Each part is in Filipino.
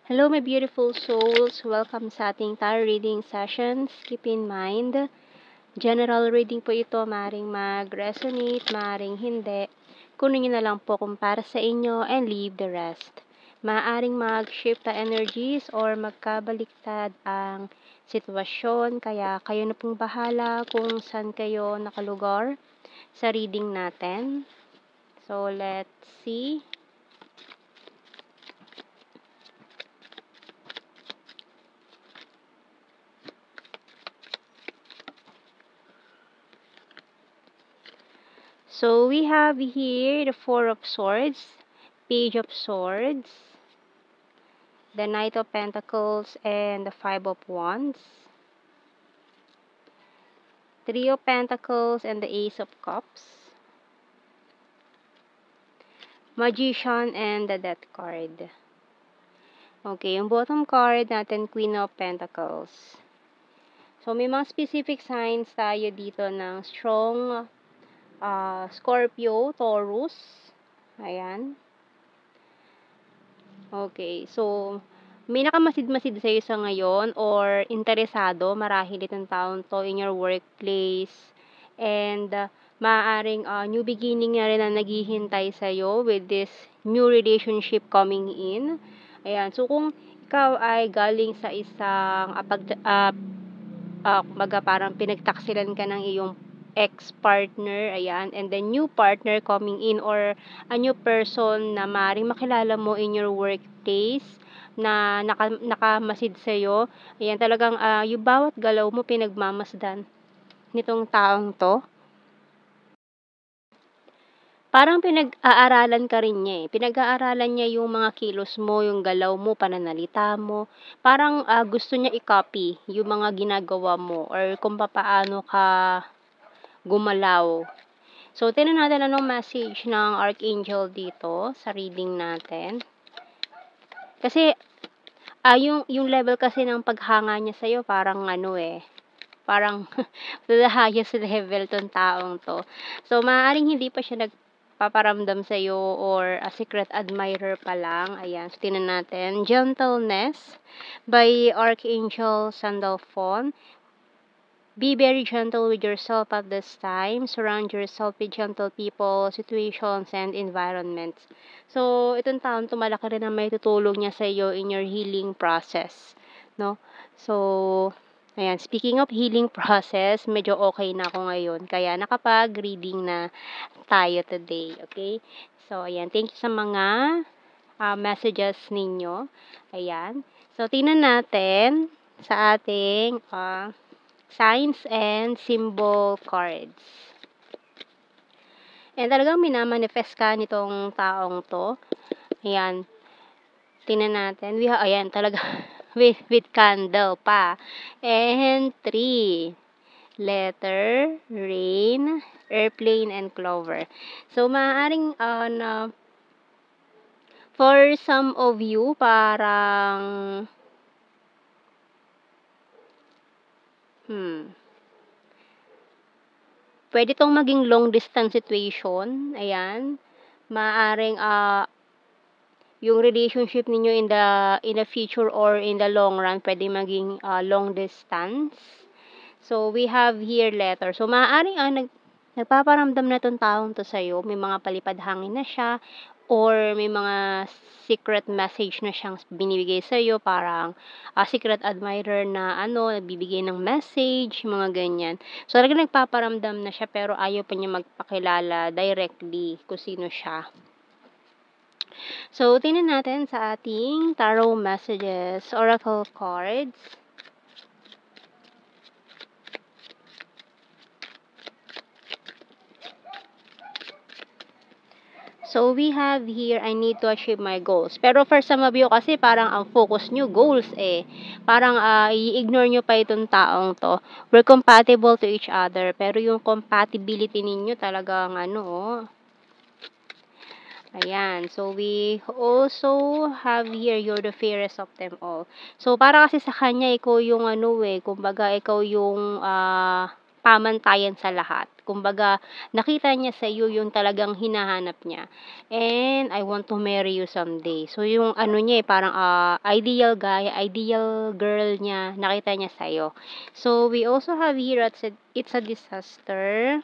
Hello, my beautiful souls. Welcome sa ating tarot reading sessions. Keep in mind, general reading po ito. Maring mag-resonate, maring hindi. Kunin nyo na lang po kung para sa inyo and leave the rest. Maaring mag-shift na energies or magkabaliktad ang sitwasyon. Kaya kayo na pong bahala kung saan kayo nakalugar sa reading natin. So, let's see. So, we have here the Four of Swords, Page of Swords, the Knight of Pentacles, and the Five of Wands, Three of Pentacles, and the Ace of Cups, Magician, and the Death card. Okay, yung bottom card natin, Queen of Pentacles. So, may mga specific signs tayo dito ng strong Scorpio, Taurus. Ayan. Okay, so may nakamasid-masid sa'yo sa ngayon or interesado marahil itong taon to in your workplace and maaaring new beginning na rin na naghihintay sa'yo with this new relationship coming in. Ayan, so kung ikaw ay galing sa isang kumbaga parang pinagtaksilan ka ng iyong ex-partner, ayan, and then new partner coming in or a new person na maaaring makilala mo in your workplace na nakamasid sa'yo. Ayan, talagang yung bawat galaw mo pinagmamasdan nitong taong to. Parang pinag-aaralan ka rin niya eh. Pinag-aaralan niya yung mga kilos mo, yung galaw mo, pananalita mo. Parang gusto niya i-copy yung mga ginagawa mo or kung paano ka gumalaw. So, tingnan natin anong message ng Archangel dito sa reading natin. Kasi, yung level kasi ng paghanga niya sa'yo, parang parang the highest level tong taong to. So, maaaring hindi pa siya nagpaparamdam sa'yo or a secret admirer pa lang. Ayan, so tingnan natin. Gentleness by Archangel Sandalphon. Be very gentle with yourself at this time. Surround yourself with gentle people, situations, and environments. So, itong taon to malaki rin ang may tutulong niya sa iyo in your healing process, no? So, ayan, speaking of healing process, medyo okay na ako ngayon. Kaya nakapag-reading na tayo today, okay? So, ayan, thank you sa mga messages ninyo. Ayan. So, tingnan natin sa ating signs and symbol cards. And talagang minamanifest ka nitong taong to. Ayan. Tingnan natin. Ayan, talaga with candle pa. And 3. Letter, rain, airplane, and clover. So, maaaring for some of you, parang pwede tong maging long distance situation. Ayan. Maaring yung relationship ninyo in the future or in the long run pwede maging long distance. So we have here letter. So maaring nagpaparamdam na tong taong to sa'yo, may mga palipad hangin na siya or may mga secret message na siyang binibigay sa'yo, parang secret admirer na nagbibigay ng message, mga ganyan. So talagang nagpaparamdam na siya pero ayaw pa niya magpakilala directly kung sino siya. So tingnan natin sa ating tarot messages, oracle cards. So, we have here, I need to achieve my goals. Pero for some of you kasi, parang ang focus nyo, goals eh. Parang i-ignore nyo pa itong taong to. We're compatible to each other. Pero yung compatibility ninyo talagang Ayan. So, we also have here, you're the fairest of them all. So, para kasi sa kanya, ikaw yung kumbaga, ikaw yung pamantayan sa lahat. Kumbaga, nakita niya sa iyo yung talagang hinahanap niya. And I want to marry you someday. So, yung ano niya parang ideal guy, ideal girl niya, nakita niya sa iyo. So, we also have here at it's a disaster.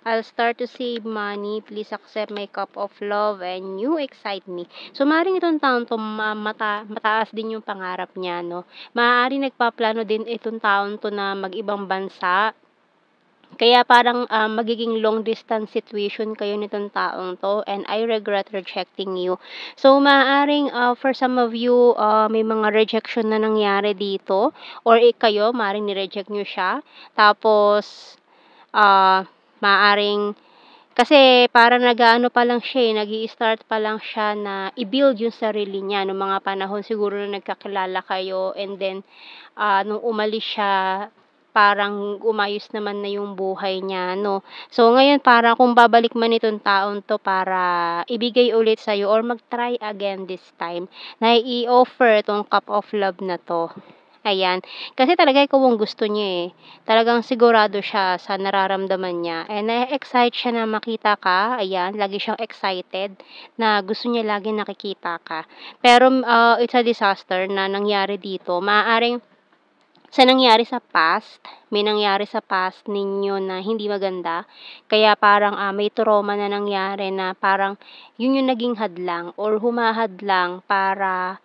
I'll start to save money. Please accept my cup of love and you excite me. So, maaaring itong taon to mataas din yung pangarap niya, no? Maaaring nagpaplano din itong taon to na mag-ibang bansa. Kaya parang magiging long distance situation kayo nitong taong to and I regret rejecting you. So maaaring for some of you may mga rejection na nangyari dito or kayo maaaring ni-reject niyo siya. Tapos maaaring kasi parang nag-aano pa lang siya nag-i-start pa lang siya na i-build yung sarili niya nung mga panahon siguro na nagkakilala kayo and then nung umalis siya parang umayos naman na yung buhay niya, no? So, ngayon para kung babalik man itong taon to para ibigay ulit sa'yo or mag-try again this time na i-offer tong cup of love na to. Ayan. Kasi talaga ikaw ang gusto niya eh. Talagang sigurado siya sa nararamdaman niya. And na-excite siya na makita ka. Ayan. Lagi siyang excited na gusto niya lagi nakikita ka. Pero it's a disaster na nangyari dito. Maaaring sa nangyari sa past, may nangyari sa past ninyo na hindi maganda, kaya parang may trauma na nangyari na parang yun yung naging hadlang or humahadlang para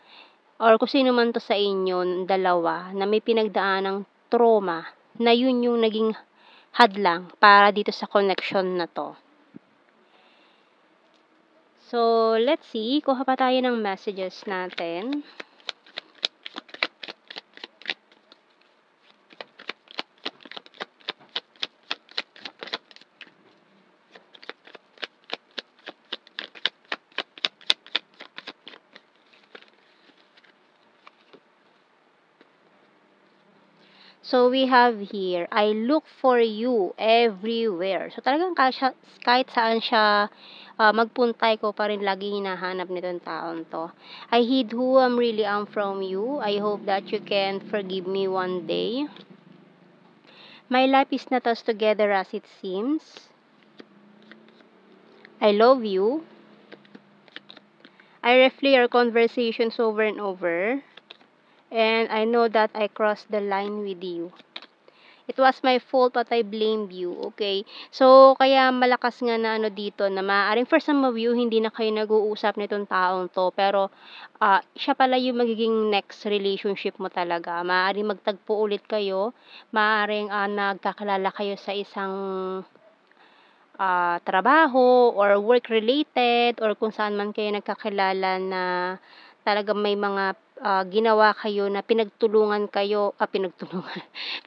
or kung sino man to sa inyo, dalawa, na may pinagdaanang trauma na yun yung naging hadlang para dito sa connection na to. So, let's see, kuha pa tayo ng messages natin. So, we have here, I look for you everywhere. So, talagang kahit saan siya magpuntay ko pa rin lagi hinahanap nitong taon to. I hid who I'm really am from you. I hope that you can forgive me one day. My life is not as together as it seems. I love you. I replay our conversations over and over. And I know that I crossed the line with you. It was my fault but I blamed you. Okay? So, kaya malakas nga na ano dito na maaaring for some of you, hindi na kayo nag-uusap nitong taong to. Pero, siya pala yung magiging next relationship mo talaga. Maaaring magtagpo ulit kayo. Maaaring nagkakalala kayo sa isang trabaho or work-related or kung saan man kayo nagkakilala na talagang may mga ginawa kayo na pinagtulungan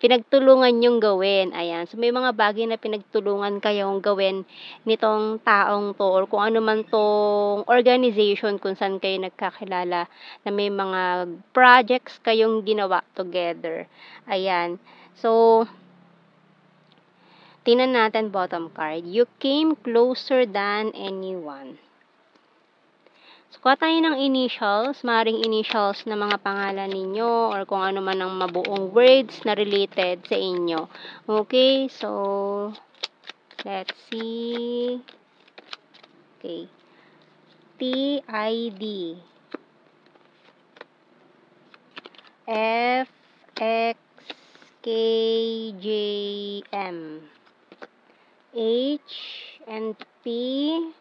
pinagtulungan yung gawin. Ayan. So, may mga bagay na pinagtulungan kayong gawin nitong taong to or kung ano man tong organization kung saan kayo nagkakilala na may mga projects kayong ginawa together. Ayan. So, tingnan natin bottom card. You came closer than anyone. So, kuha tayo ng initials, maring initials na mga pangalan ninyo or kung ano man ang mabuong words na related sa inyo. Okay, so, let's see. Okay. T-I-D F-X-K-J-M H and P.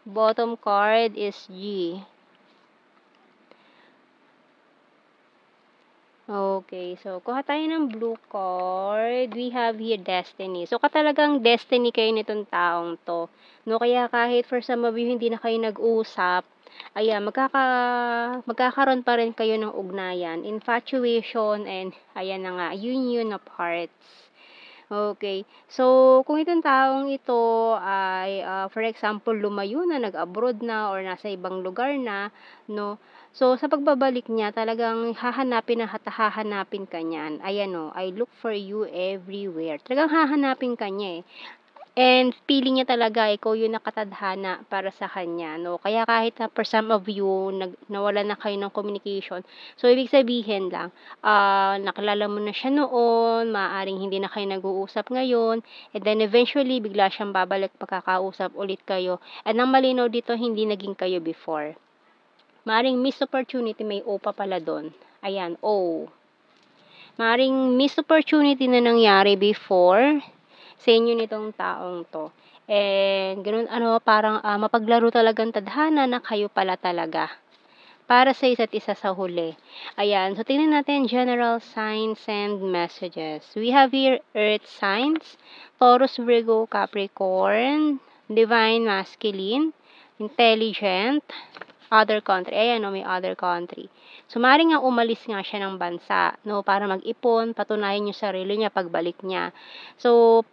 Bottom card is G. Okay, so kuha tayo ng blue card. We have here destiny. So katalagang destiny kayo nitong taong to. No, kaya kahit for some of you hindi na kayo nag-usap, ayan, magkakaroon pa rin kayo ng ugnayan, infatuation, and ayan na nga, union of hearts. Okay. So, kung itong taong ito ay, for example, lumayo na, nag-abroad na, or nasa ibang lugar na, no? So, sa pagbabalik niya, talagang hahanapin ka niyan. Ayan o, I look for you everywhere. Talagang hahanapin ka niya eh. And feeling niya talaga ikaw yung nakatadhana para sa kanya 'no. Kaya kahit na for some of you nawalan na kayo ng communication, so ibig sabihin lang, nakilala mo na siya noon, maaaring hindi na kayo nag-uusap ngayon, and then eventually bigla siyang babalik, magkakausap ulit kayo. And ang malinaw dito, hindi naging kayo before. Maaaring missed opportunity, may O pa pala dun. Ayan, O. Maaaring missed opportunity na nangyari before sa inyo nitong taong 'to. And gano'n ano, parang, mapaglaro talagang tadhana na kayo pala talaga para sa isa't isa sa huli. Ayan, so tingnan natin general signs and messages. We have here earth signs, Taurus, Virgo, Capricorn, divine masculine, intelligent, other country. Ayan o, may other country. So, maaaring nga umalis nga siya ng bansa, no, para mag-ipon, patunayan yung sarili niya pagbalik niya. So,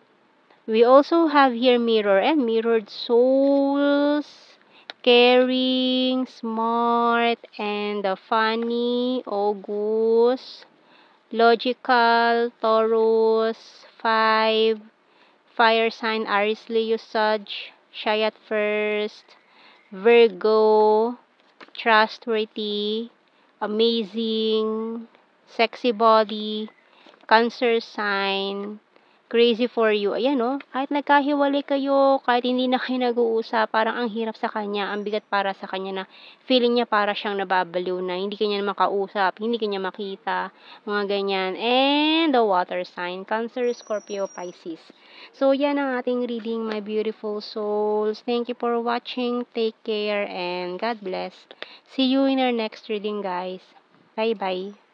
we also have here mirror and mirrored souls, caring, smart, and funny, August, logical, Taurus, 5, fire sign, Aries, Leo, Sag, shy at first, Virgo, trustworthy, amazing, sexy body, Cancer sign, crazy for you. Ayan, oh, kahit nagkahiwalay kayo, kahit hindi na kayo nag-uusap, parang ang hirap sa kanya, ang bigat para sa kanya na feeling niya para siyang nababaliw na hindi kanya makausap, hindi kanya makita, mga ganyan. And the water sign, Cancer, Scorpio, Pisces. So, yan ang ating reading, my beautiful souls. Thank you for watching. Take care and God bless. See you in our next reading, guys. Bye-bye.